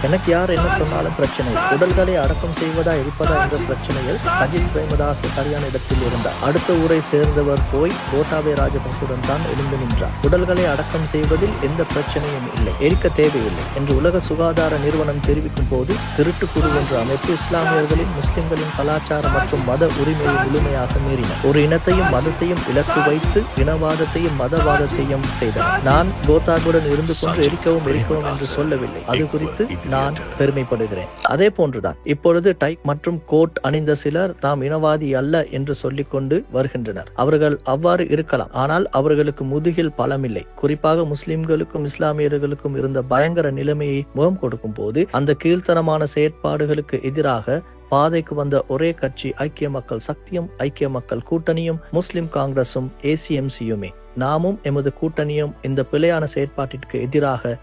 எனக்கு யார் என்ன சொன்னாலும் பிரச்சனை. உடல்களை அடக்கம் செய்வதா இருப்பதா என்ற பிரச்சனையில் சஜித் பிரேமதாஸ் சரியான இடத்தில் இருந்தார். அடுத்த ஊரை சேர்ந்தவர் போய் கோட்டாபய ராஜபக்சவுடன் தான் எழுந்து நின்றார். உடல்களை அடக்கம் செய்வதில் எந்த பிரச்சனையும் இல்லை, எரிக்க தேவையில்லை என்று உலக சுகாதார நிறுவனம் தெரிவிக்கும் போது திருட்டு குழு என்ற அமைப்பு இஸ்லாமியர்களின் முஸ்லிம்களின் கலாச்சார மற்றும் மத உரிமையை முழுமையாக மீறினர். ஒரு இனத்தையும் மதத்தையும் இலக்கு வைத்து இனவாதத்தையும் மதவாதத்தையும் செய்தனர். நான் கோத்தாபுடன் இருந்து கொண்டு எரிக்கவும் என்று சொல்லவில்லை. அது குறித்து நான் பெருமைப்படுகிறேன். அதே போன்றுதான் இப்பொழுது டை மற்றும் கோட் அணிந்த சிலர் தாம் இனவாதி அல்ல என்று சொல்லிக் கொண்டு வருகின்றனர். அவர்கள் அவ்வாறு இருக்கலாம், ஆனால் அவர்களுக்கு முதுகில் பலமில்லை. குறிப்பாக முஸ்லிம்களுக்கும் இஸ்லாமியர்களுக்கும் இருந்த பயங்கர நிலைமையை முகம் கொடுக்கும் போது அந்த கீழ்த்தரமான செயற்பாடுகளுக்கு எதிராக பாதைக்கு வந்த ஒரே கட்சி ஐக்கிய மக்கள் சக்தியும், ஐக்கிய மக்கள் கூட்டணியும், முஸ்லிம் காங்கிரசும், ACMCயுமே. நாமும் எமது கூட்டணியும் இந்த பிழையான செயற்பாட்டிற்கு எதிராக